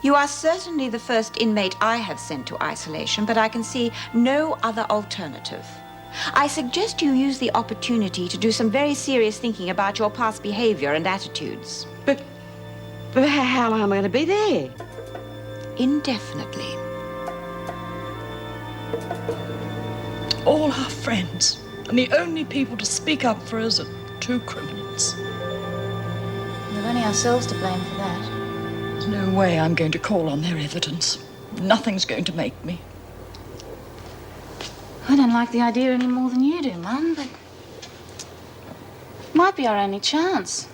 You are certainly the first inmate I have sent to isolation, but I can see no other alternative. I suggest you use the opportunity to do some very serious thinking about your past behavior and attitudes. But how long am I going to be there? Indefinitely. All our friends, and the only people to speak up for us are two criminals. We've only ourselves to blame for that. There's no way I'm going to call on their evidence. Nothing's going to make me. I don't like the idea any more than you do, Mum, but it might be our only chance.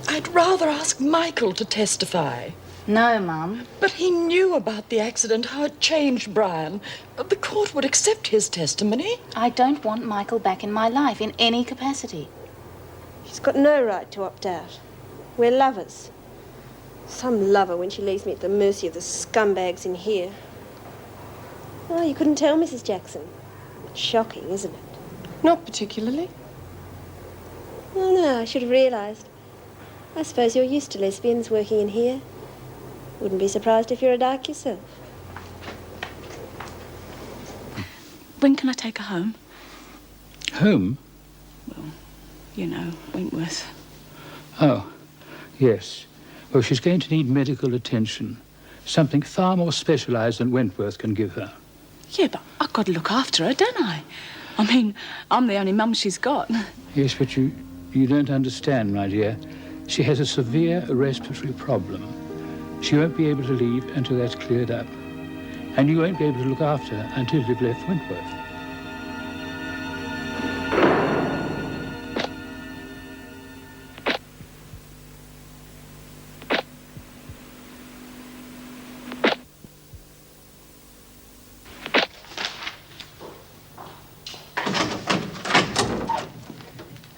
I'd rather ask Michael to testify. No, Mum. But he knew about the accident, how it changed Brian. The court would accept his testimony. I don't want Michael back in my life in any capacity. She's got no right to opt out. We're lovers. Some lover when she leaves me at the mercy of the scumbags in here. Oh, you couldn't tell, Mrs. Jackson. Shocking, isn't it? Not particularly. Oh, no, I should have realised. I suppose you're used to lesbians working in here. Wouldn't be surprised if you're a dyke yourself. When can I take her home? Home? Well, you know, Wentworth. Oh, yes. Well, she's going to need medical attention. Something far more specialised than Wentworth can give her. Yeah, but I've got to look after her, don't I? I mean, I'm the only mum she's got. Yes, but you don't understand, my dear. She has a severe respiratory problem. She won't be able to leave until that's cleared up. And you won't be able to look after her until you've left Wentworth.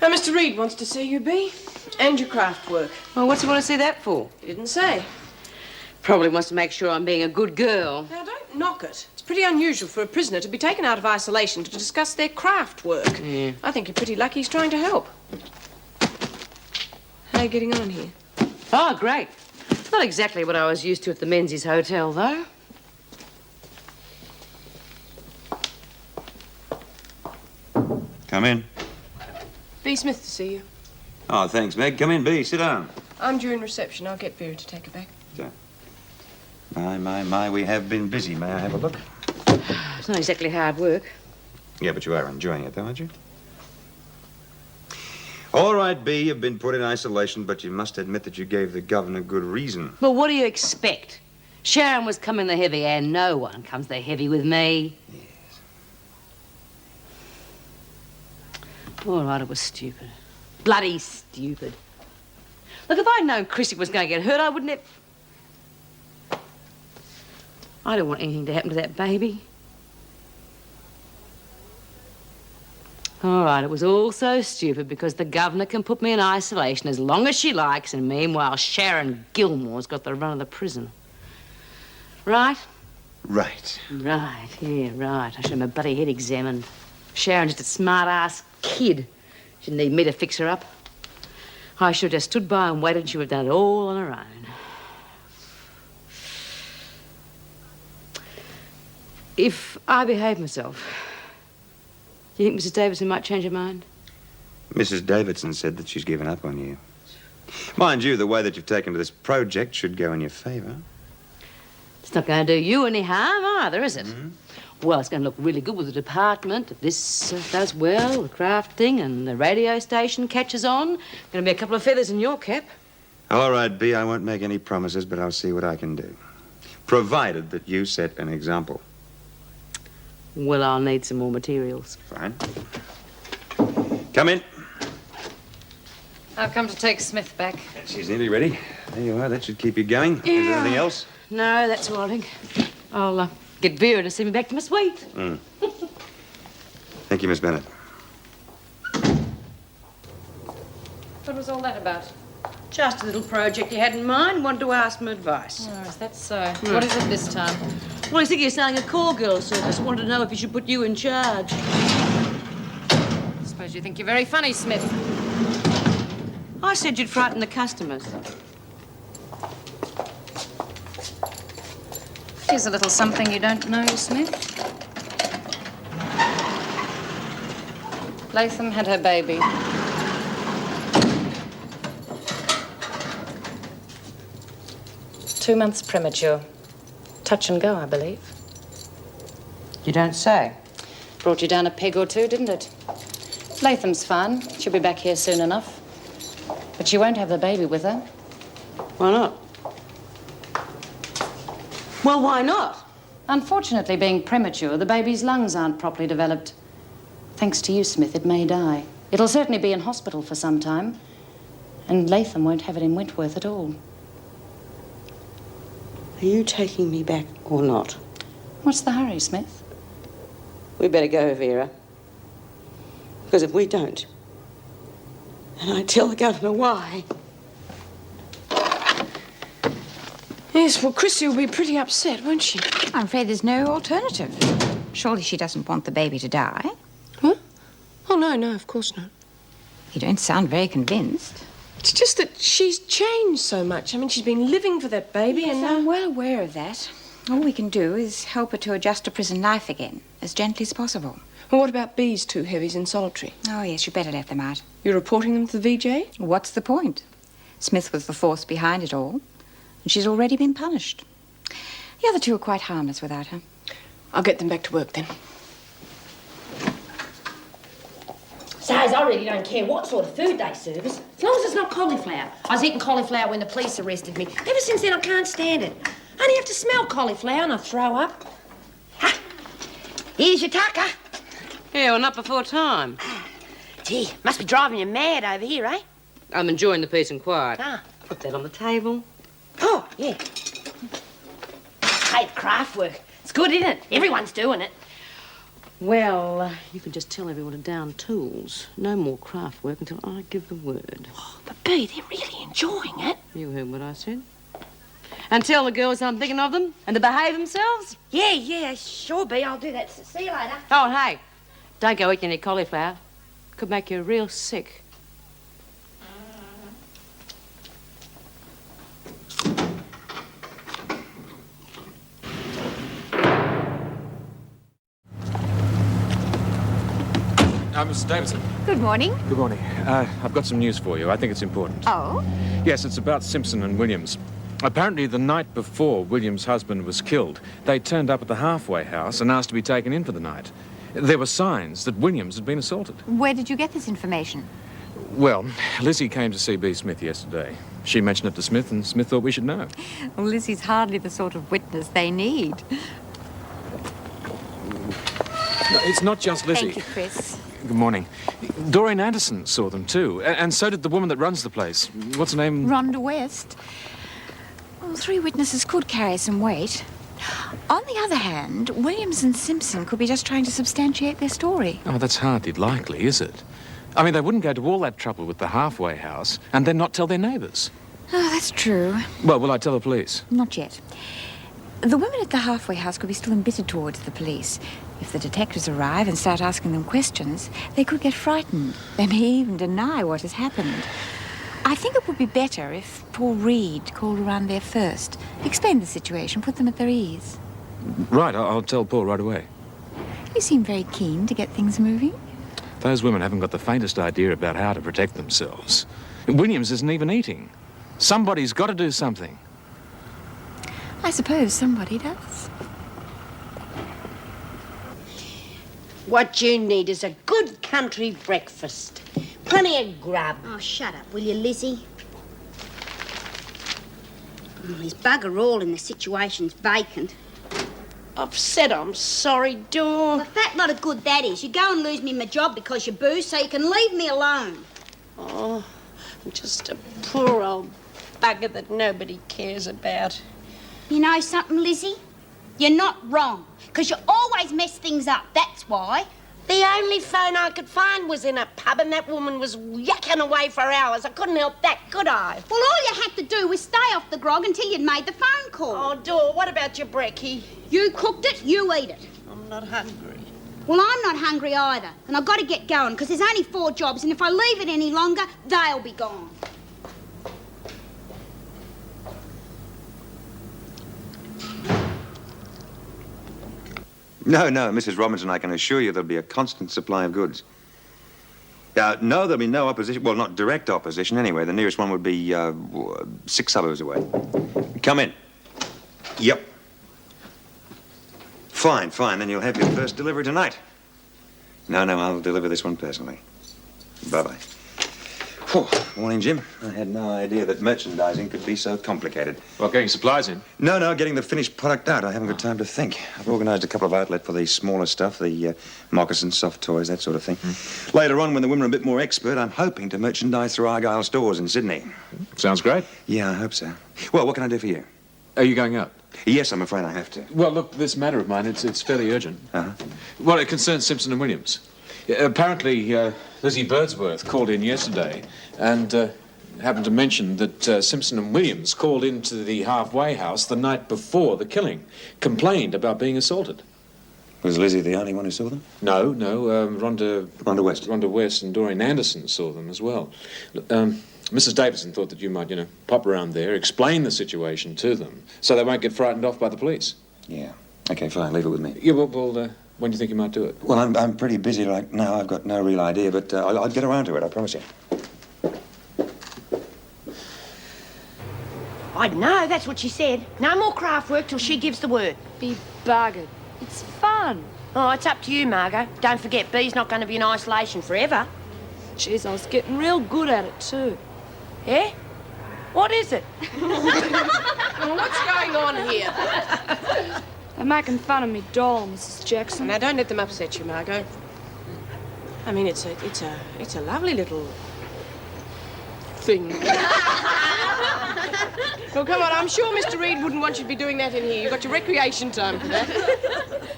Mr. Reed wants to see you, Bee. And your craft work. Well, what's he want to see that for? He didn't say. Probably wants to make sure I'm being a good girl. Now, don't knock it. It's pretty unusual for a prisoner to be taken out of isolation to discuss their craft work. Yeah. I think you're pretty lucky he's trying to help. How are you getting on here? Oh, great. Not exactly what I was used to at the Menzies Hotel, though. Come in. B. Smith to see you. Oh, thanks, Meg. Come in, B. Sit down. I'm due in reception. I'll get Vera to take her back. So, my, we have been busy. May I have a look? It's not exactly hard work. Yeah, but you are enjoying it, though, aren't you? All right, B, you've been put in isolation, but you must admit that you gave the governor good reason. Well, what do you expect? Sharon was coming the heavy, and no one comes the heavy with me. Yes. All right, it was stupid. Bloody stupid. Look, if I'd known Chrissy was going to get hurt, I wouldn't have... I don't want anything to happen to that baby. All right, it was all so stupid because the governor can put me in isolation as long as she likes, and meanwhile Sharon Gilmore's got the run of the prison. Right? Right. Right, yeah, right. I should have my bloody head examined. Sharon's just a smart-ass kid. She didn't need me to fix her up. I should have just stood by and waited and she would have done it all on her own. If I behave myself, do you think Mrs. Davidson might change her mind? Mrs. Davidson said that she's given up on you. Mind you, the way that you've taken to this project should go in your favour. It's not going to do you any harm either, is it? Mm-hmm. Well, it's going to look really good with the department. If this does well, the craft thing, and the radio station catches on, going to be a couple of feathers in your cap. All right, B, I won't make any promises, but I'll see what I can do. Provided that you set an example. Well, I'll need some more materials. Fine. Come in. I've come to take Smith back. She's nearly ready. There you are. That should keep you going. Yeah. Is there anything else? No, that's all, I think. I'll get Vera to send me back to my suite. Thank you, Miss Bennett. What was all that about? Just a little project you had in mind. Wanted to ask my advice. Oh, is that so? What is it this time? Well, he's thinking of selling a call girl service. Wanted to know if he should put you in charge. I suppose you think you're very funny, Smith. I said you'd frighten the customers. Here's a little something you don't know, Smith. Latham had her baby. Two months premature. Touch and go, I believe. You don't say. Brought you down a peg or two, didn't it? Latham's fine. She'll be back here soon enough. But she won't have the baby with her. Why not? Well, why not? Unfortunately, being premature, the baby's lungs aren't properly developed. Thanks to you, Smith, it may die. It'll certainly be in hospital for some time. And Latham won't have it in Wentworth at all. Are you taking me back or not? What's the hurry, Smith? We better go, Vera. Because if we don't, and I tell the governor why... Yes, well, Chrissy will be pretty upset, won't she? I'm afraid there's no alternative. Surely she doesn't want the baby to die. What? Oh, no, of course not. You don't sound very convinced. It's just that she's changed so much. I mean, she's been living for that baby Yes, and now... I'm well aware of that. All we can do is help her to adjust to prison life again, as gently as possible. Well, what about B's two heavies in solitary? Oh, yes, you better let them out. You're reporting them to the VJ? What's the point? Smith was the force behind it all, and she's already been punished. The other two are quite harmless without her. I'll get them back to work then. Size, I really don't care what sort of food they serve us, as long as it's not cauliflower. I was eating cauliflower when the police arrested me. Ever since then, I can't stand it. I only have to smell cauliflower and I throw up. Ha! Here's your tucker. Yeah, well, not before time. Gee, must be driving you mad over here, eh? I'm enjoying the peace and quiet. Ah. Put that on the table. Oh, yeah. Hey, craft work. It's good, isn't it? Everyone's doing it. Well, you can just tell everyone to down tools. No more craft work until I give the word. Oh, but Bee, they're really enjoying it. You heard what I said. And tell the girls I'm thinking of them and to behave themselves. Yeah, sure, Bee. I'll do that. See you later. Oh, and hey, don't go eating any cauliflower. Could make you real sick. Mrs. Davidson. Good morning. Good morning. I've got some news for you. I think it's important. Oh? Yes, it's about Simpson and Williams. Apparently, the night before Williams' husband was killed, they turned up at the halfway house and asked to be taken in for the night. There were signs that Williams had been assaulted. Where did you get this information? Well, Lizzie came to see B. Smith yesterday. She mentioned it to Smith, and Smith thought we should know. Well, Lizzie's hardly the sort of witness they need. No, it's not just Lizzie. Thank you, Chris. Good morning. Doreen Anderson saw them, too. And so did the woman that runs the place. What's her name? Rhonda West. Well, 3 witnesses could carry some weight. On the other hand, Williams and Simpson could be just trying to substantiate their story. Oh, that's hardly likely, is it? I mean, they wouldn't go to all that trouble with the halfway house and then not tell their neighbours. Oh, that's true. Well, will I tell the police? Not yet. The women at the halfway house could be still embittered towards the police. If the detectives arrive and start asking them questions, they could get frightened. They may even deny what has happened. I think it would be better if Paul Reed called around there first, explained the situation, put them at their ease. Right, I'll tell Paul right away. You seem very keen to get things moving. Those women haven't got the faintest idea about how to protect themselves. Williams isn't even eating. Somebody's got to do something. I suppose somebody does. What you need is a good country breakfast. Plenty of grub. Oh, shut up, will you, Lizzie? Oh, there's bugger all and the situation's vacant. Upset, I'm sorry, Dawn. Well, a fat lot of good that is. You go and lose me my job because you booze, so you can leave me alone. Oh, I'm just a poor old bugger that nobody cares about. You know something, Lizzie? You're not wrong, because you always mess things up, that's why. The only phone I could find was in a pub and that woman was yakking away for hours. I couldn't help that, could I? Well, all you had to do was stay off the grog until you'd made the phone call. Oh, Dor, what about your brekkie? You cooked it, you eat it. I'm not hungry. Well, I'm not hungry either, and I've got to get going, because there's only 4 jobs, and if I leave it any longer, they'll be gone. No, Mrs. Robinson, I can assure you there'll be a constant supply of goods. No, there'll be no opposition. Well, not direct opposition, anyway. The nearest one would be 6 suburbs away. Come in. Yep. Fine. Then you'll have your first delivery tonight. No, I'll deliver this one personally. Bye-bye. Morning, Jim. I had no idea that merchandising could be so complicated. Well, getting supplies in? No, getting the finished product out. I haven't got time to think. I've organised a couple of outlets for the smaller stuff, the moccasins, soft toys, that sort of thing. Later on, when the women are a bit more expert, I'm hoping to merchandise through Argyle stores in Sydney. Sounds great. Yeah, I hope so. Well, what can I do for you? Are you going out? Yes, I'm afraid I have to. Well, look, this matter of mine, it's fairly urgent. Uh-huh. Well, it concerns Simpson and Williams. Apparently, Lizzie Birdsworth called in yesterday and happened to mention that Simpson and Williams called into the halfway house the night before the killing, complained about being assaulted. Was Lizzie the only one who saw them? No, Rhonda West. Rhonda West and Doreen Anderson saw them as well. Mrs. Davidson thought that you might, pop around there, explain the situation to them, so they won't get frightened off by the police. Yeah. Okay, fine. Leave it with me. Yeah, well, when do you think you might do it? Well, I'm pretty busy right now. I've got no real idea, but I'll get around to it, I promise you. I know, that's what she said. No more craft work till she gives the word. Be buggered. It's fun. Oh, it's up to you, Margot. Don't forget, Bee's not going to be in isolation forever. Jeez, I was getting real good at it, too. Yeah? What is it? What's going on here? They're making fun of me doll, Mrs. Jackson. Now, don't let them upset you, Margot. I mean, it's a lovely little thing. Well, come on, I'm sure Mr. Reed wouldn't want you to be doing that in here. You've got your recreation time for that.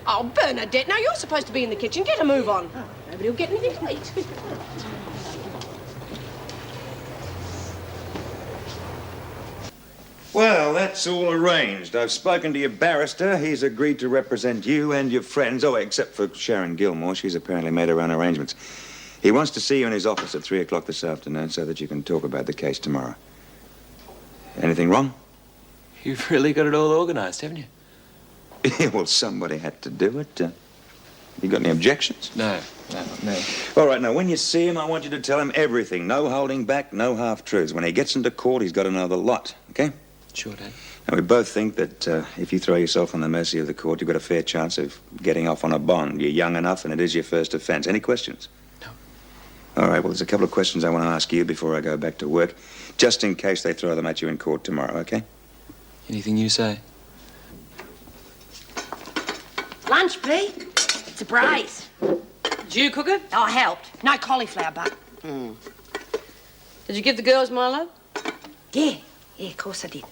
Oh, Bernadette, now you're supposed to be in the kitchen. Get a move on. Nobody will get anything to eat. Well, that's all arranged. I've spoken to your barrister. He's agreed to represent you and your friends. Oh, except for Sharon Gilmore. She's apparently made her own arrangements. He wants to see you in his office at 3 o'clock this afternoon so that you can talk about the case tomorrow. Anything wrong? You've really got it all organised, haven't you? Yeah, well, somebody had to do it. You got any objections? No. All right, now, when you see him, I want you to tell him everything. No holding back, no half-truths. When he gets into court, he's got to know the lot, okay? Sure, Dad. Now, we both think that if you throw yourself on the mercy of the court, you've got a fair chance of getting off on a bond. You're young enough, and it is your first offence. Any questions? No. All right, well, there's a couple of questions I want to ask you before I go back to work, just in case they throw them at you in court tomorrow, okay? Anything you say. Lunch, Bee? It's a braise. Did you cook it? I helped. No cauliflower, but... Did you give the girls Milo? Yeah, of course I did.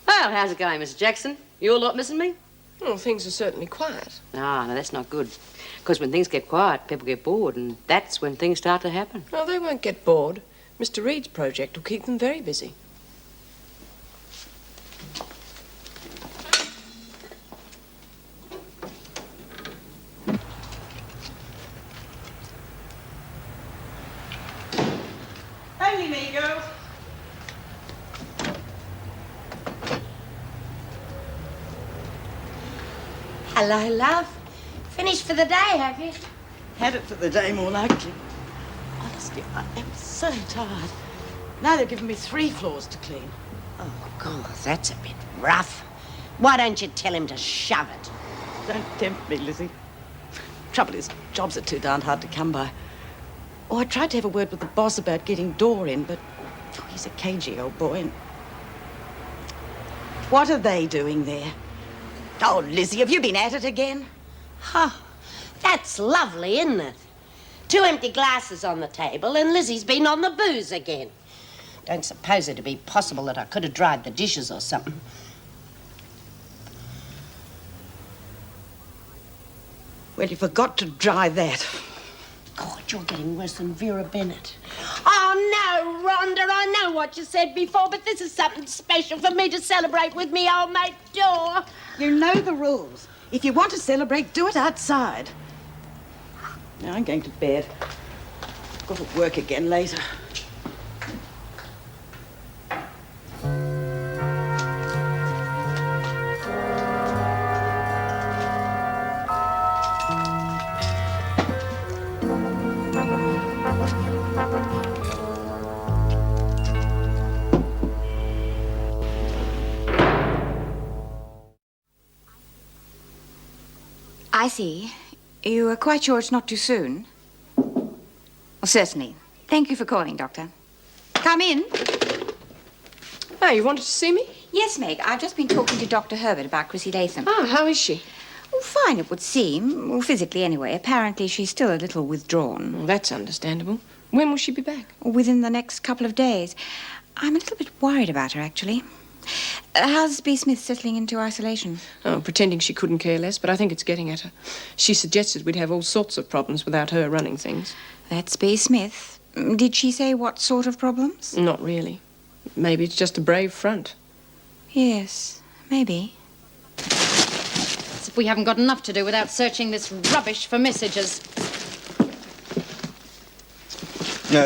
Well, how's it going, Mrs. Jackson? You all lot missing me? Well, things are certainly quiet. No, that's not good. Because when things get quiet, people get bored, and that's when things start to happen. No, they won't get bored. Mr. Reed's project will keep them very busy. Only me, girls. Hello, love. Finished for the day, have you? Had it for the day, more likely. Honestly, I am so tired. Now they've given me 3 floors to clean. Oh, God, that's a bit rough. Why don't you tell him to shove it? Don't tempt me, Lizzie. Trouble is, jobs are too darned hard to come by. Oh, I tried to have a word with the boss about getting Dor in, but he's a cagey old boy. And what are they doing there? Oh, Lizzie, have you been at it again? Oh, that's lovely, isn't it? 2 empty glasses on the table, and Lizzie's been on the booze again. Don't suppose it to be possible that I could have dried the dishes or something. Well, you forgot to dry that. God, you're getting worse than Vera Bennett. Oh, no, Rhonda, I know what you said before, but this is something special for me to celebrate with me old mate Dor. You know the rules. If you want to celebrate, do it outside. Now I'm going to bed. I've got to work again later. I see. You are quite sure it's not too soon? Well, certainly. Thank you for calling, Doctor. Come in. Oh, you wanted to see me? Yes, Meg. I've just been talking to Dr. Herbert about Chrissy Latham. Oh, how is she? Oh, fine, it would seem. Well, physically, anyway. Apparently, she's still a little withdrawn. Well, that's understandable. When will she be back? Within the next couple of days. I'm a little bit worried about her, actually. How's B. Smith settling into isolation? Oh, pretending she couldn't care less, but I think it's getting at her. She suggested we'd have all sorts of problems without her running things. That's B. Smith. Did she say what sort of problems? Not really. Maybe it's just a brave front. Yes, maybe. As if we haven't got enough to do without searching this rubbish for messages.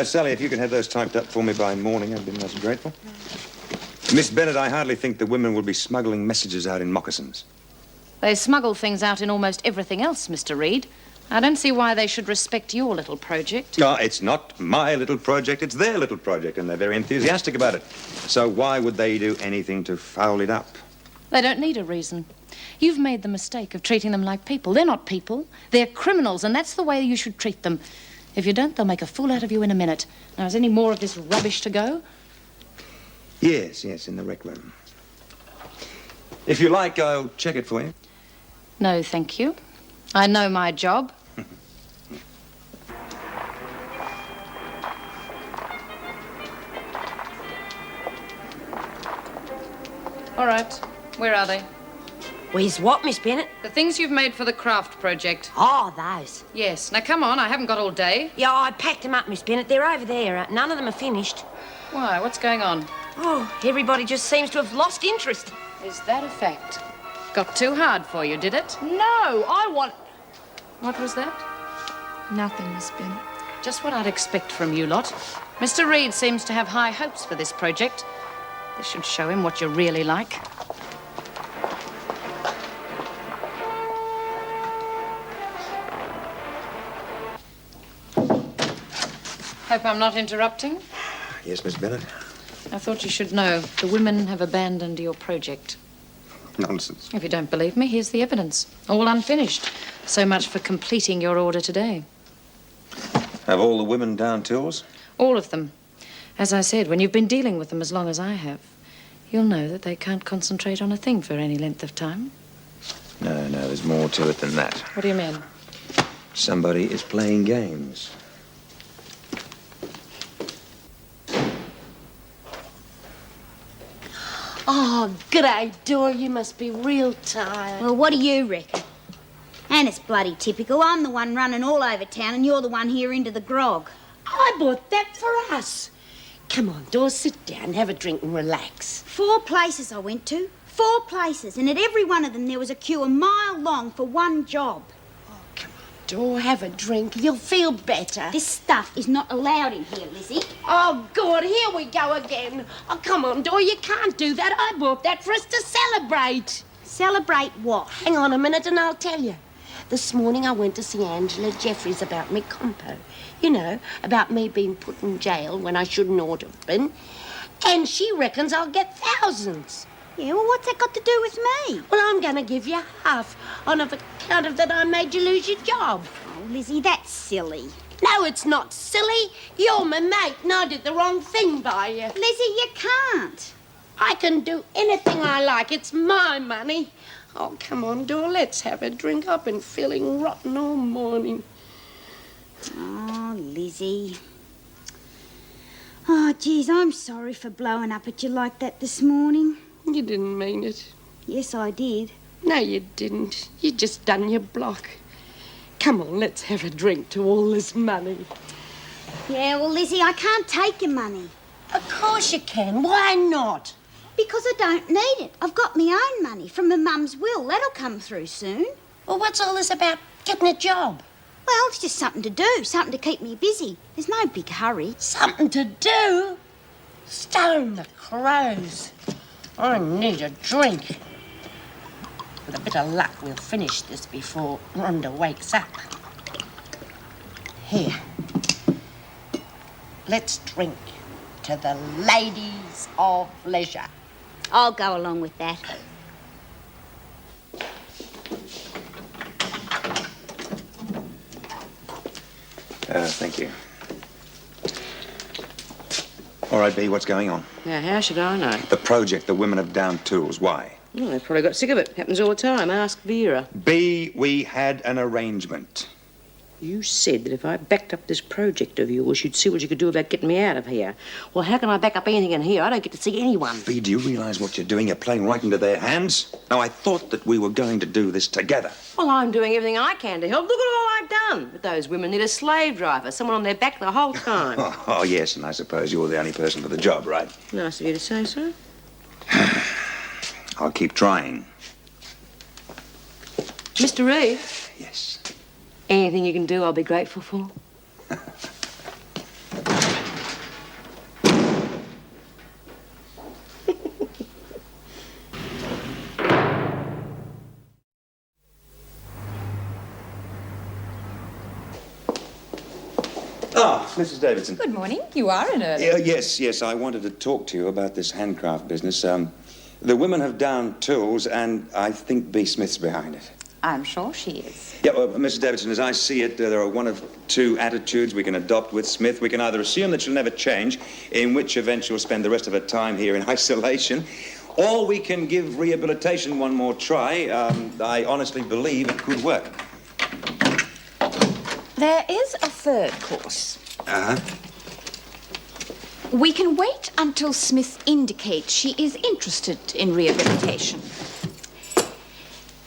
Sally, if you can have those typed up for me by morning, I'd be most grateful. Miss Bennett, I hardly think the women will be smuggling messages out in moccasins. They smuggle things out in almost everything else, Mr. Reed. I don't see why they should respect your little project. No, it's not my little project, it's their little project, and they're very enthusiastic about it. So why would they do anything to foul it up? They don't need a reason. You've made the mistake of treating them like people. They're not people. They're criminals, and that's the way you should treat them. If you don't, they'll make a fool out of you in a minute. Now, is any more of this rubbish to go? Yes, in the rec room. If you like, I'll check it for you. No, thank you. I know my job. All right. Where are they? Where's what, Miss Bennett? The things you've made for the craft project. Oh, those. Yes. Now, come on. I haven't got all day. Yeah, I packed them up, Miss Bennett. They're over there. None of them are finished. Why? What's going on? Oh, everybody just seems to have lost interest. Is that a fact? Got too hard for you, did it? No, I want... What was that? Nothing, Miss Bennett. Just what I'd expect from you lot. Mr. Reed seems to have high hopes for this project. This should show him what you're really like. Hope I'm not interrupting. Yes, Miss Bennett. I thought you should know. The women have abandoned your project. Nonsense. If you don't believe me, here's the evidence. All unfinished. So much for completing your order today. Have all the women down tools? All of them. As I said, when you've been dealing with them as long as I have, you'll know that they can't concentrate on a thing for any length of time. No, there's more to it than that. What do you mean? Somebody is playing games. Oh, g'day, Dora. You must be real tired. Well, what do you reckon? And it's bloody typical. I'm the one running all over town and you're the one here into the grog. I bought that for us. Come on, Dora, sit down, have a drink and relax. 4 places I went to. 4 places. And at every one of them there was a queue a mile long for one job. Dora, have a drink. You'll feel better. This stuff is not allowed in here, Lizzie. Oh, God, here we go again. Oh, come on, Dora, you can't do that. I bought that for us to celebrate. Celebrate what? Hang on a minute and I'll tell you. This morning I went to see Angela Jeffries about me compo. You know, about me being put in jail when I shouldn't ought to have been. And she reckons I'll get thousands. Yeah, well, what's that got to do with me? Well, I'm going to give you half on account of that I made you lose your job. Oh, Lizzie, that's silly. No, it's not silly. You're my mate and I did the wrong thing by you. Lizzie, you can't. I can do anything I like. It's my money. Oh, come on, Dora, let's have a drink. I've been feeling rotten all morning. Oh, Lizzie. Oh, geez, I'm sorry for blowing up at you like that this morning. You didn't mean it. Yes, I did. No, you didn't. You just done your block. Come on, let's have a drink to all this money. Yeah, well, Lizzie, I can't take your money. Of course you can. Why not? Because I don't need it. I've got my own money from my mum's will. That'll come through soon. Well, what's all this about getting a job? Well, it's just something to do, something to keep me busy. There's no big hurry. Something to do? Stone the crows. I need a drink. With a bit of luck, we'll finish this before Rhonda wakes up. Here. Let's drink to the ladies of leisure. I'll go along with that. Thank you. All right, B, what's going on? Now, how should I know? The project, the Women of Down Tools. Why? Well, they've probably got sick of it. Happens all the time. Ask Vera. B, we had an arrangement. You said that if I backed up this project of yours, you'd see what you could do about getting me out of here. Well, how can I back up anything in here? I don't get to see anyone. B, do you realize what you're doing? You're playing right into their hands. Now, I thought that we were going to do this together. Well, I'm doing everything I can to help. Look at all I've done. But those women need a slave driver, someone on their back the whole time. Oh, yes, and I suppose you're the only person for the job, right? Nice of you to say so. I'll keep trying. Mr. Reed? Yes. Anything you can do, I'll be grateful for. Mrs. Davidson. Good morning. You are in early. Yes, I wanted to talk to you about this handcraft business. The Women have Down Tools, and I think B. Smith's behind it. I'm sure she is. Yeah, well, Mrs. Davidson, as I see it, there are one of two attitudes we can adopt with Smith. We can either assume that she'll never change, in which event she'll spend the rest of her time here in isolation, or we can give rehabilitation one more try. I honestly believe it could work. There is a third course. Uh-huh. We can wait until Smith indicates she is interested in rehabilitation.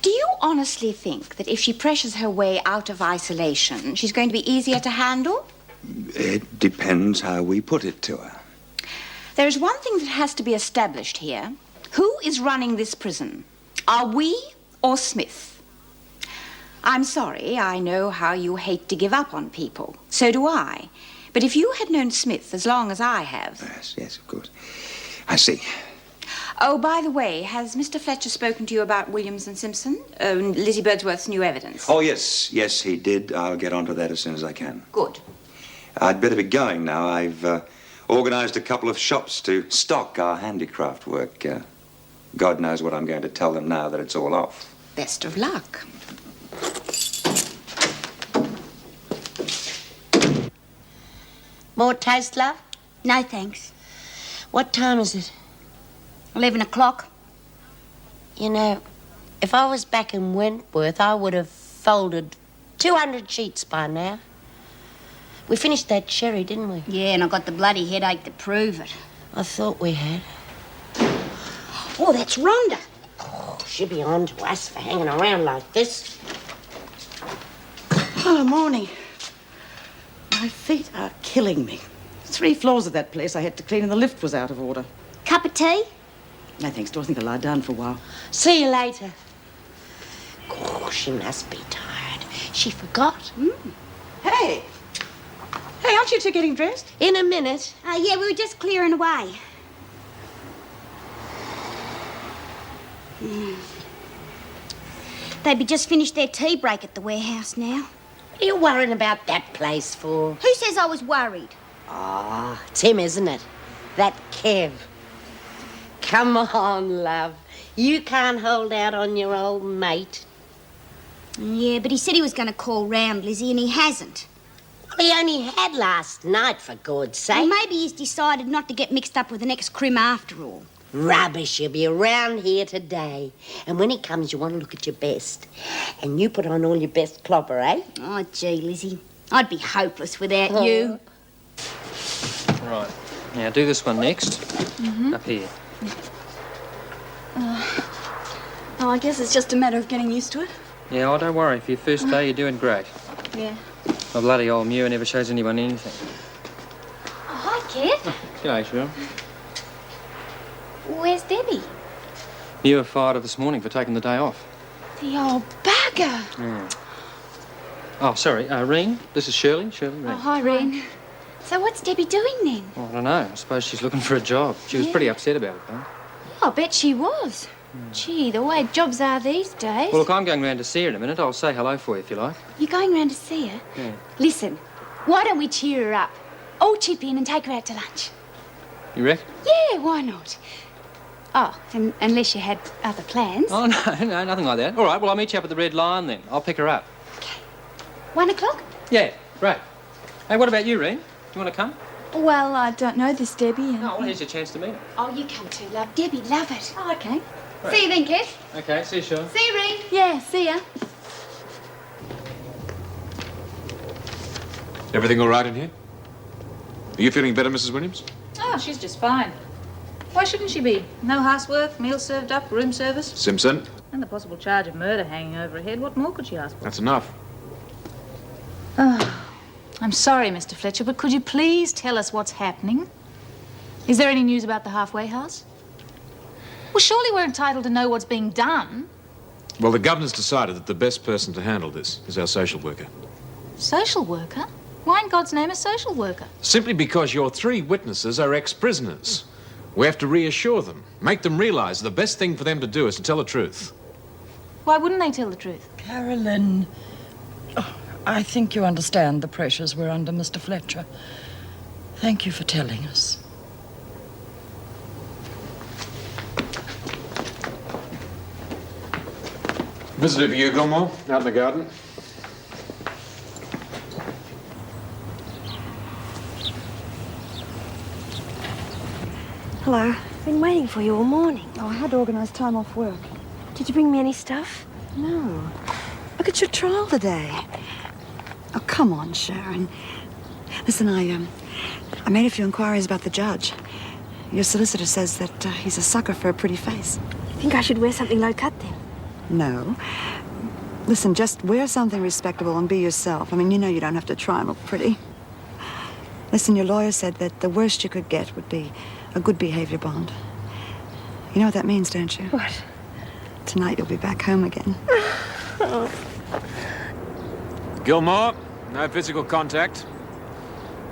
Do you honestly think that if she pressures her way out of isolation, she's going to be easier to handle? It depends how we put it to her. There is one thing that has to be established here. Who is running this prison? Are we or Smith? I'm sorry, I know how you hate to give up on people. So do I. But if you had known Smith as long as I have... Yes, of course. I see. Oh, by the way, has Mr. Fletcher spoken to you about Williams and Simpson? Lizzie Birdsworth's new evidence? Oh, yes, he did. I'll get onto that as soon as I can. Good. I'd better be going now. I've organized a couple of shops to stock our handicraft work. God knows what I'm going to tell them now that it's all off. Best of luck. More toast, love? No, thanks. What time is it? 11 o'clock. You know, if I was back in Wentworth, I would have folded 200 sheets by now. We finished that sherry, didn't we? Yeah, and I got the bloody headache to prove it. I thought we had. Oh, that's Rhonda. Oh, she'll be on to us for hanging around like this. Oh, morning. My feet are killing me. 3 floors of that place I had to clean and the lift was out of order. Cup of tea? No, thanks. Do I think I'll lie down for a while? See you later. Oh, she must be tired. She forgot. Hey! Hey, aren't you two getting dressed? In a minute. Yeah, we were just clearing away. They'd be just finished their tea break at the warehouse now. What are you worrying about that place for? Who says I was worried? Ah, it's him, isn't it? That Kev. Come on, love. You can't hold out on your old mate. Yeah, but he said he was going to call round, Lizzie, and he hasn't. Well, he only had last night, for God's sake. Well, maybe he's decided not to get mixed up with the next crim after all. Rubbish. He'll be around here today. And when he comes, you want to look at your best. And you put on all your best clobber, eh? Oh, gee, Lizzie. I'd be hopeless without you. Right. Now, do this one next. Up here. Oh, I guess it's just a matter of getting used to it. Yeah, oh, don't worry. For your first day, you're doing great. Yeah. My bloody old Mew never shows anyone anything. Oh, hi, kid. G'day, Shirl. Where's Debbie? You were fired this morning for taking the day off. The old bagger. Yeah. Oh, sorry. Reen, this is Shirley. Shirley, Reen. Oh, hi, Reen. So what's Debbie doing then? Well, I don't know. I suppose she's looking for a job. She was pretty upset about it, though. Oh, I bet she was. Gee, the way jobs are these days. Well, look, I'm going round to see her in a minute. I'll say hello for you if you like. You're going round to see her? Yeah. Listen, why don't we cheer her up? All chip in and take her out to lunch. You reckon? Yeah, why not? Oh, unless you had other plans. Oh, no, nothing like that. All right, well, I'll meet you up at the Red Lion then. I'll pick her up. 1 o'clock? Yeah, great. Hey, what about you, Reen? Do you want to come? Well, I don't know this Debbie. And... Oh, well, here's your chance to meet her. Oh, you come too, love. Debbie, love it. Oh, okay. See you then, Kev. Okay, see you, Sean. See you, Reed. Yeah, see ya. Everything all right in here? Are you feeling better, Mrs. Williams? Oh, she's just fine. Why shouldn't she be? No housework, meals served up, room service. Simpson? And the possible charge of murder hanging over her head. What more could she ask for? That's enough. Oh, I'm sorry, Mr. Fletcher, but could you please tell us what's happening? Is there any news about the halfway house? Well, surely we're entitled to know what's being done. Well, the governor's decided that the best person to handle this is our social worker. Social worker? Why in God's name a social worker? Simply because your 3 witnesses are ex-prisoners. We have to reassure them, make them realise the best thing for them to do is to tell the truth. Why wouldn't they tell the truth? Carolyn, I think you understand the pressures we're under, Mr. Fletcher. Thank you for telling us. Visitor for you, Gilmore, out in the garden. Hello. Been waiting for you all morning. Oh, I had to organise time off work. Did you bring me any stuff? No. Look at your trial today. Oh, come on, Sharon. Listen, I made a few inquiries about the judge. Your solicitor says that he's a sucker for a pretty face. You think I should wear something low cut then? No. Listen, just wear something respectable and be yourself. I mean, you know you don't have to try and look pretty. Listen, your lawyer said that the worst you could get would be a good behavior bond. You know what that means, don't you? What? Tonight you'll be back home again. Gilmore, no physical contact.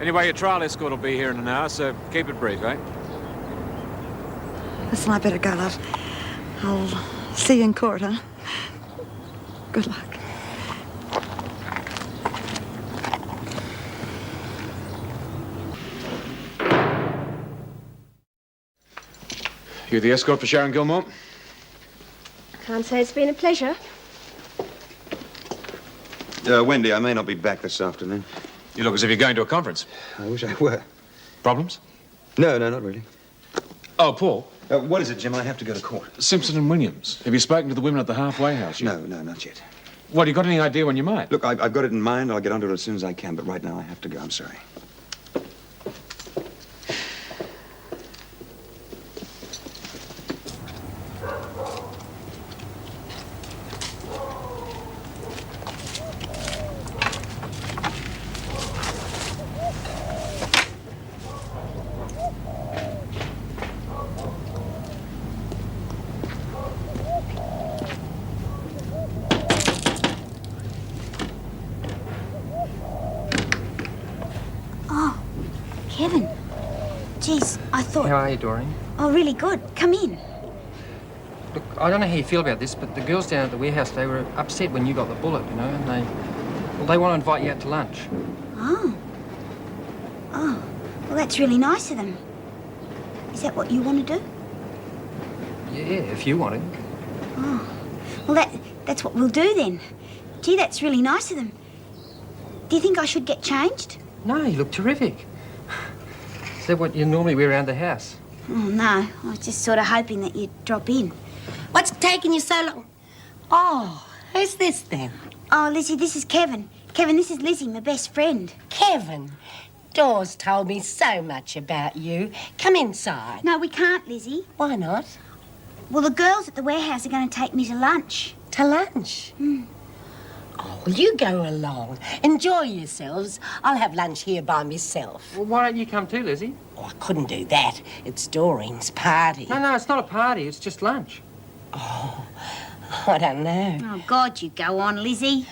Anyway, your trial escort will be here in an hour, so keep it brief, eh? Listen, I better go, love. I'll see you in court, huh? Good luck. You the escort for Sharon Gilmore? Can't say it's been a pleasure. Wendy, I may not be back this afternoon. You look as if you're going to a conference. I wish I were. Problems? No, not really. Oh, Paul. What is it, Jim? I have to go to court. Simpson and Williams. Have you spoken to the women at the halfway house yet? No, not yet. What, you got any idea when you might? Look, I've got it in mind. I'll get onto it as soon as I can, but right now I have to go. I'm sorry. Kevin. Geez, I thought... How are you, Doreen? Oh, really good. Come in. Look, I don't know how you feel about this, but the girls down at the warehouse, they were upset when you got the bullet, you know, and they want to invite you out to lunch. Oh. Oh. Well, that's really nice of them. Is that what you want to do? Yeah, if you want to. Oh. Well, that's what we'll do then. Gee, that's really nice of them. Do you think I should get changed? No, you look terrific. Is that what you normally wear around the house? Oh, no. I was just sort of hoping that you'd drop in. What's taking you so long? Oh, who's this then? Oh, Lizzie, this is Kevin. Kevin, this is Lizzie, my best friend. Kevin. Dawes told me so much about you. Come inside. No, we can't, Lizzie. Why not? Well, the girls at the warehouse are going to take me to lunch. To lunch? Oh, well, you go along. Enjoy yourselves. I'll have lunch here by myself. Well, why don't you come too, Lizzie? Oh, I couldn't do that. It's Doreen's party. No, it's not a party. It's just lunch. Oh, I don't know. Oh, God, you go on, Lizzie.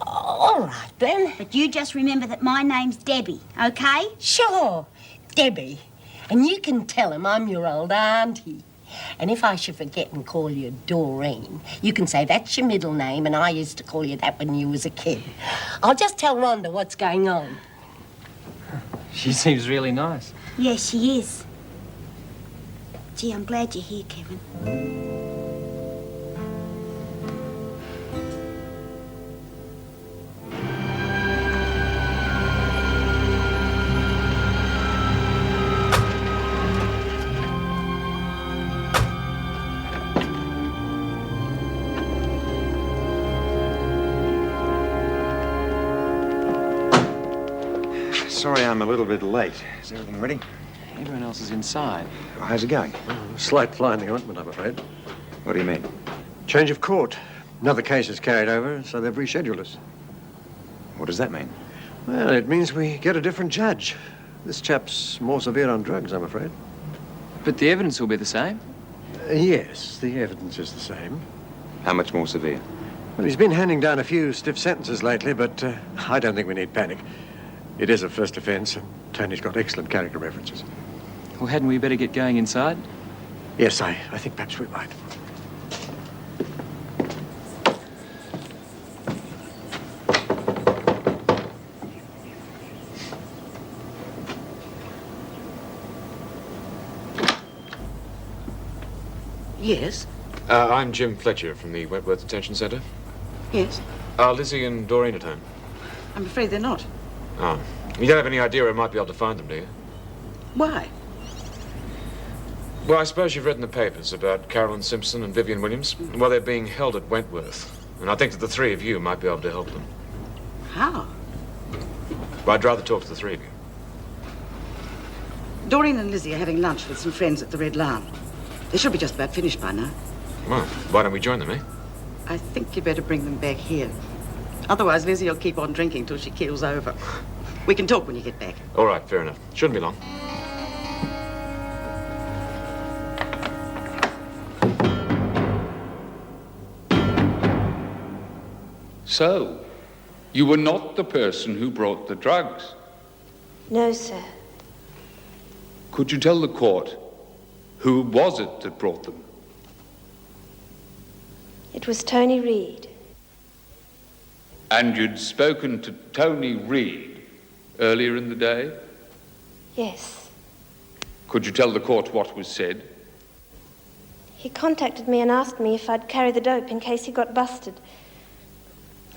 All right, then. But you just remember that my name's Debbie, OK? Sure, Debbie. And you can tell him I'm your old auntie. And if I should forget and call you Doreen, you can say that's your middle name and I used to call you that when you was a kid. I'll just tell Rhonda what's going on. She seems really nice. Yes, she is. Gee, I'm glad you're here, Kevin. sorry I'm a little bit late. Is everything ready? Everyone else is inside. How's it going? Slight fly in the ointment, I'm afraid. What do you mean? Change of court. Another case is carried over, so they've rescheduled us. What does that mean? Well, it means we get a different judge. This chap's more severe on drugs, I'm afraid. But the evidence will be the same? Yes, the evidence is the same. How much more severe? Well, he's been handing down a few stiff sentences lately, but I don't think we need panic. It is a first offence, and Tony's got excellent character references. Well, hadn't we better get going inside? Yes, I think perhaps we might. Yes? I'm Jim Fletcher from the Wentworth Detention Centre. Yes? Are Lizzie and Doreen at home? I'm afraid they're not. Oh. You don't have any idea where I might be able to find them, do you? Why? Well, I suppose you've read in the papers about Carolyn Simpson and Vivian Williams. Well, they're being held at Wentworth. And I think that the three of you might be able to help them. How? Well, I'd rather talk to the three of you. Doreen and Lizzie are having lunch with some friends at the Red Lion. They should be just about finished by now. Well, why don't we join them, eh? I think you better bring them back here. Otherwise, Lizzie will keep on drinking till she keels over. We can talk when you get back. All right, fair enough. Shouldn't be long. So, you were not the person who brought the drugs? No, sir. Could you tell the court who was it that brought them? It was Tony Reed. And you'd spoken to Tony Reed earlier in the day? Yes. Could you tell the court what was said? He contacted me and asked me if I'd carry the dope in case he got busted.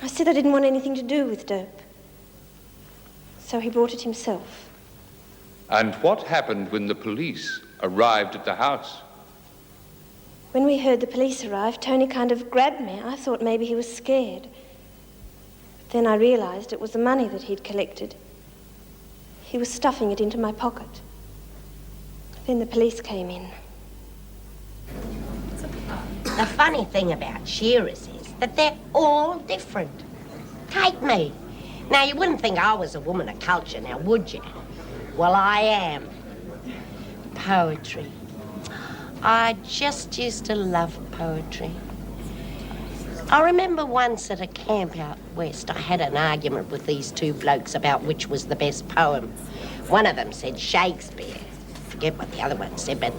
I said I didn't want anything to do with dope. So he brought it himself. And what happened when the police arrived at the house? When we heard the police arrive, Tony kind of grabbed me. I thought maybe he was scared. But then I realized it was the money that he'd collected. He was stuffing it into my pocket. Then the police came in. The funny thing about shearers is that they're all different. Take me. Now, you wouldn't think I was a woman of culture, now, would you? Well, I am. Poetry. I just used to love poetry. I remember once at a camp out west, I had an argument with these two blokes about which was the best poem. One of them said Shakespeare. Forget what the other one said, but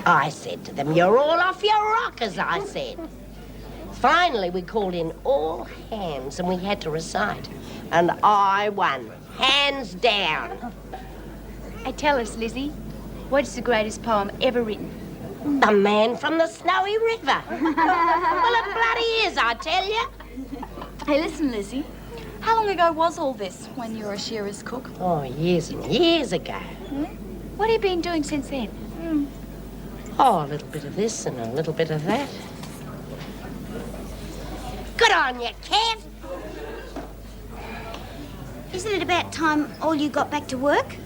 I said to them, "You're all off your rockers," I said. Finally, we called in all hands and we had to recite. And I won, hands down. Hey, tell us, Lizzie, what is the greatest poem ever written? The Man from the Snowy River. Well, it bloody is, I tell you. Hey, listen, Lizzie. How long ago was all this when you were a shearer's cook? Oh, years and years ago. What have you been doing since then? Oh, a little bit of this and a little bit of that. Good on you, Kev. Isn't it about time all you got back to work?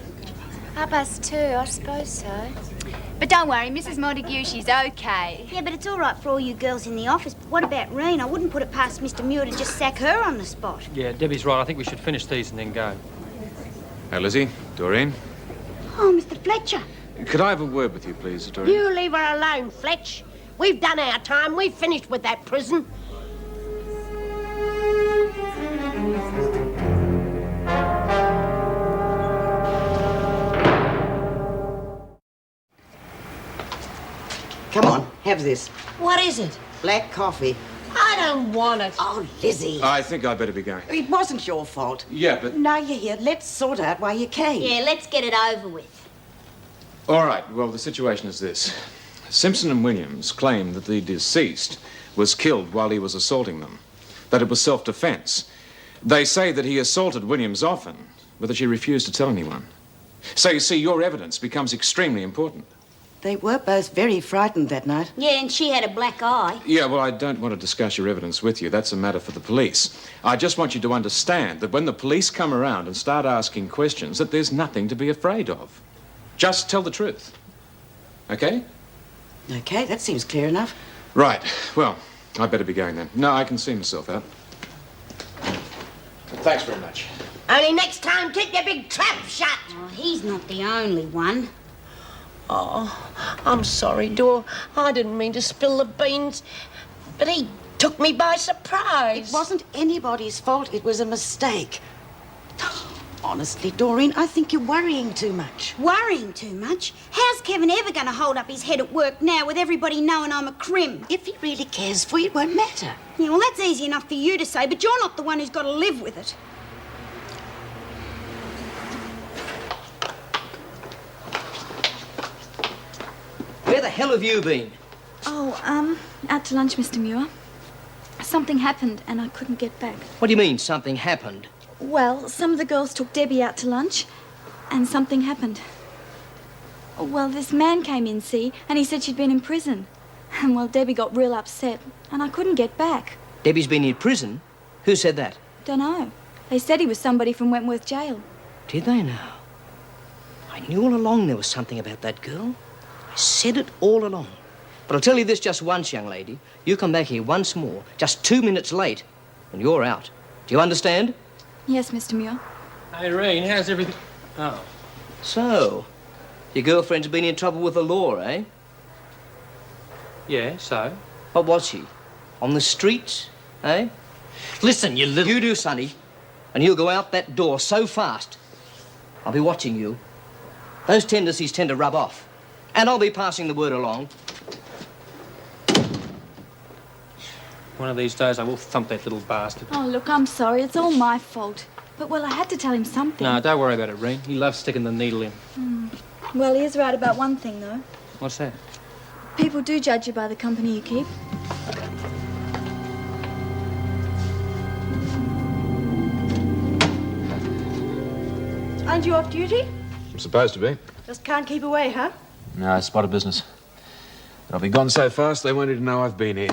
2:30, I suppose so. But don't worry, Mrs. Montague, she's okay. Yeah, but it's all right for all you girls in the office. But what about Reen? I wouldn't put it past Mr. Muir to just sack her on the spot. Yeah, Debbie's right. I think we should finish these and then go. Hey, Lizzie, Doreen. Oh, Mr. Fletcher. Could I have a word with you, please, Doreen? You leave her alone, Fletch. We've done our time. We've finished with that prison. Come on, have this. What is it? Black coffee. I don't want it. Oh, Lizzie. I think I'd better be going. It wasn't your fault. Yeah, but... Now you're here. Let's sort out why you came. Yeah, let's get it over with. All right, well, the situation is this. Simpson and Williams claim that the deceased was killed while he was assaulting them, that it was self-defense. They say that he assaulted Williams often, but that she refused to tell anyone. So, you see, your evidence becomes extremely important. They were both very frightened that night. Yeah, and she had a black eye. Yeah, well, I don't want to discuss your evidence with you. That's a matter for the police. I just want you to understand that when the police come around and start asking questions, that there's nothing to be afraid of. Just tell the truth. Okay? Okay, that seems clear enough. Right. Well, I better be going then. No, I can see myself out. Thanks very much. Only next time, keep your big trap shut. Oh, he's not the only one. Oh, I'm sorry, Dor. I didn't mean to spill the beans, but he took me by surprise. It wasn't anybody's fault. It was a mistake. Honestly, Doreen, I think you're worrying too much. Worrying too much? How's Kevin ever going to hold up his head at work now with everybody knowing I'm a crim? If he really cares for you, it won't matter. Yeah, well, that's easy enough for you to say, but you're not the one who's got to live with it. Where the hell have you been? Oh, out to lunch, Mr. Muir. Something happened and I couldn't get back. What do you mean, something happened? Well, some of the girls took Debbie out to lunch and something happened. Well, this man came in, see, and he said she'd been in prison. And, well, Debbie got real upset and I couldn't get back. Debbie's been in prison? Who said that? Dunno. They said he was somebody from Wentworth Jail. Did they now? I knew all along there was something about that girl. I said it all along. But I'll tell you this just once, young lady. You come back here once more, just 2 minutes late, and you're out. Do you understand? Yes, Mr. Muir. Irene, how's everything? Oh. So, your girlfriend's been in trouble with the law, eh? Yeah, so? What was she? On the streets, eh? Listen, you little... You do, Sonny, and you'll go out that door so fast. I'll be watching you. Those tendencies tend to rub off. And I'll be passing the word along. One of these days I will thump that little bastard. Oh, look, I'm sorry. It's all my fault. But, well, I had to tell him something. No, don't worry about it, Reen. He loves sticking the needle in. Well, he is right about one thing, though. What's that? People do judge you by the company you keep. Aren't you off duty? I'm supposed to be. Just can't keep away, huh? No, it's spot of business. But I'll be gone so fast they won't even know I've been here.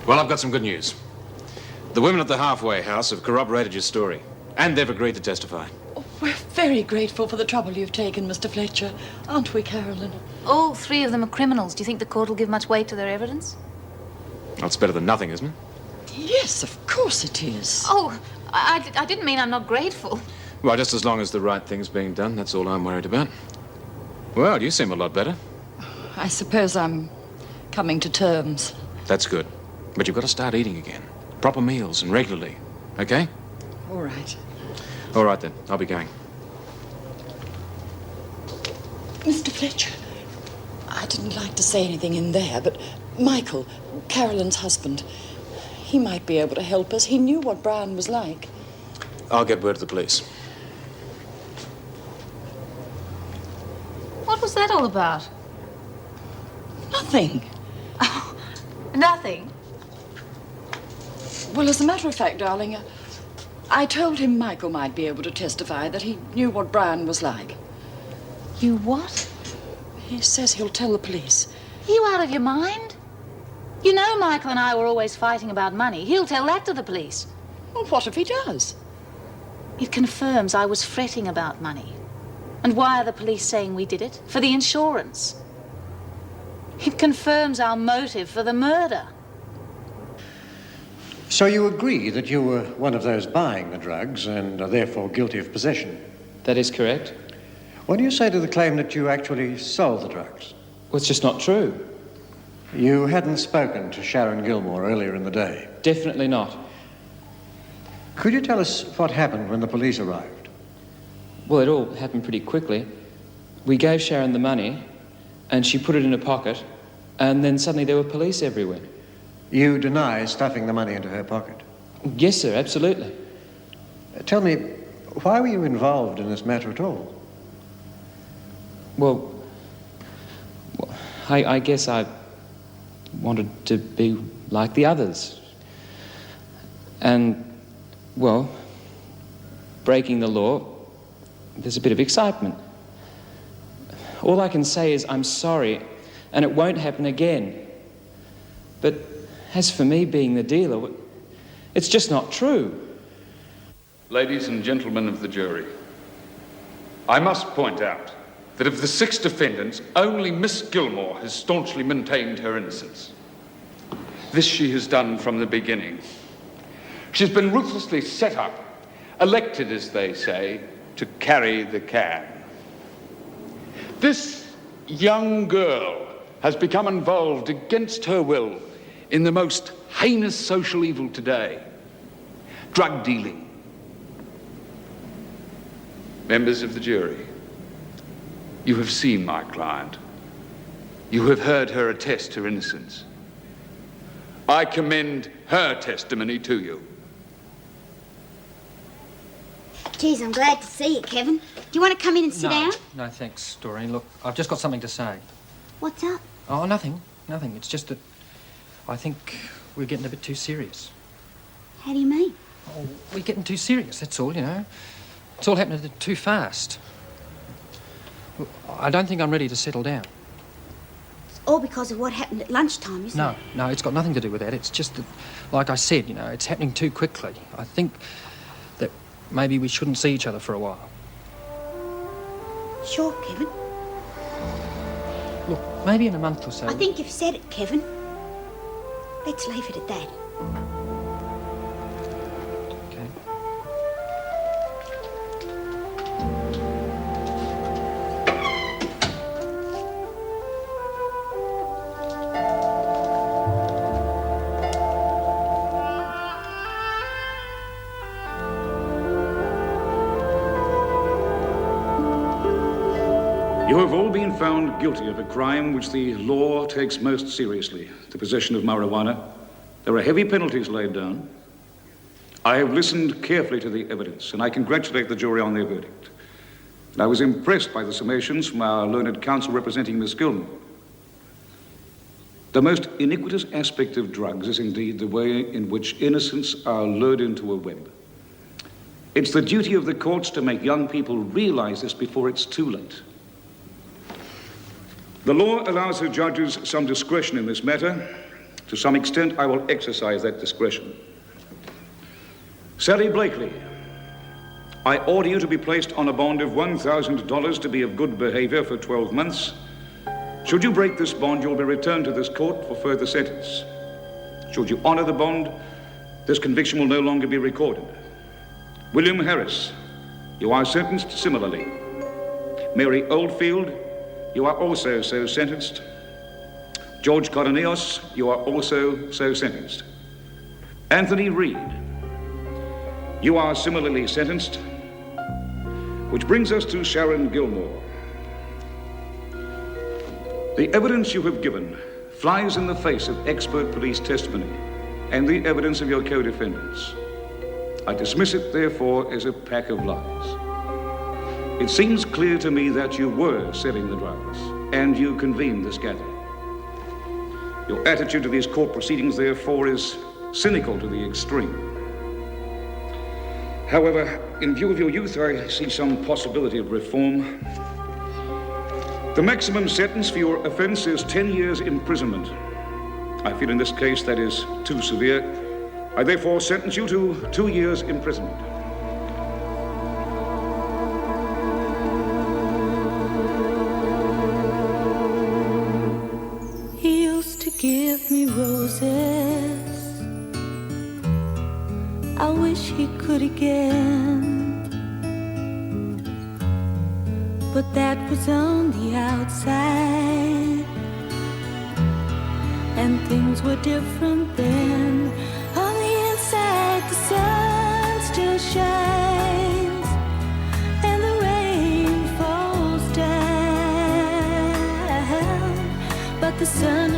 Well, I've got some good news. The women at the halfway house have corroborated your story, and they've agreed to testify. We're very grateful for the trouble you've taken, Mr. Fletcher, aren't we, Carolyn? All three of them are criminals. Do you think the court will give much weight to their evidence? That's better than nothing, isn't it? Yes, of course it is. Oh, I didn't mean I'm not grateful. Well, just as long as the right thing's being done, that's all I'm worried about. Well, you seem a lot better. I suppose I'm coming to terms. That's good. But you've got to start eating again. Proper meals and regularly, okay? All right. All right, then. I'll be going. Mr. Fletcher, I didn't like to say anything in there, but Michael, Carolyn's husband, he might be able to help us. He knew what Brian was like. I'll get word to the police. What was that all about? Nothing. Oh, nothing? Well, as a matter of fact, darling, I told him Michael might be able to testify that he knew what Brian was like. You what? He says he'll tell the police. Are you out of your mind? You know Michael and I were always fighting about money. He'll tell that to the police. Well, what if he does? It confirms I was fretting about money. And why are the police saying we did it? For the insurance. It confirms our motive for the murder. So you agree that you were one of those buying the drugs and are therefore guilty of possession? That is correct. What do you say to the claim that you actually sold the drugs? Well, it's just not true. You hadn't spoken to Sharon Gilmore earlier in the day? Definitely not. Could you tell us what happened when the police arrived? Well, it all happened pretty quickly. We gave Sharon the money, and she put it in her pocket, and then suddenly there were police everywhere. You deny stuffing the money into her pocket? Yes, sir, absolutely. Tell me, why were you involved in this matter at all? Well, I guess I wanted to be like the others. And, well, breaking the law, there's a bit of excitement. All I can say is I'm sorry, and it won't happen again. But as for me being the dealer, it's just not true. Ladies and gentlemen of the jury, I must point out that of the 6 defendants, only Miss Gilmore has staunchly maintained her innocence. This she has done from the beginning. She's been ruthlessly set up, elected, as they say, to carry the can. This young girl has become involved against her will in the most heinous social evil today, drug dealing. Members of the jury, you have seen my client. You have heard her attest her innocence. I commend her testimony to you. Geez, I'm glad to see you, Kevin. Do you want to come in and sit down? No, thanks, Doreen. Look, I've just got something to say. What's up? Oh, nothing. Nothing. It's just that I think we're getting a bit too serious. How do you mean? Oh, we're getting too serious, that's all, you know. It's all happening too fast. Look, I don't think I'm ready to settle down. It's all because of what happened at lunchtime, isn't it? No, it's got nothing to do with that. It's just that, like I said, you know, it's happening too quickly. I think that maybe we shouldn't see each other for a while. Sure, Kevin. Look, maybe in a month or so. I think you've said it, Kevin. Let's leave it at that. You have all been found guilty of a crime which the law takes most seriously, the possession of marijuana. There are heavy penalties laid down. I have listened carefully to the evidence, and I congratulate the jury on their verdict. And I was impressed by the summations from our learned counsel representing Miss Gilmore. The most iniquitous aspect of drugs is indeed the way in which innocents are lured into a web. It's the duty of the courts to make young people realize this before it's too late. The law allows the judges some discretion in this matter. To some extent, I will exercise that discretion. Sally Blakely, I order you to be placed on a bond of $1,000 to be of good behavior for 12 months. Should you break this bond, you'll be returned to this court for further sentence. Should you honor the bond, this conviction will no longer be recorded. William Harris, you are sentenced similarly. Mary Oldfield, you are also so sentenced. George Coroneos, you are also so sentenced. Anthony Reed, you are similarly sentenced. Which brings us to Sharon Gilmore. The evidence you have given flies in the face of expert police testimony and the evidence of your co-defendants. I dismiss it, therefore, as a pack of lies. It seems clear to me that you were selling the drugs and you convened this gathering. Your attitude to these court proceedings, therefore, is cynical to the extreme. However, in view of your youth, I see some possibility of reform. The maximum sentence for your offense is 10 years imprisonment. I feel in this case that is too severe. I therefore sentence you to 2 years imprisonment. He used to give me roses. I wish he could again, but that was on the outside, and things were different then. On the inside, the sun still shines, and the rain falls down, but the sun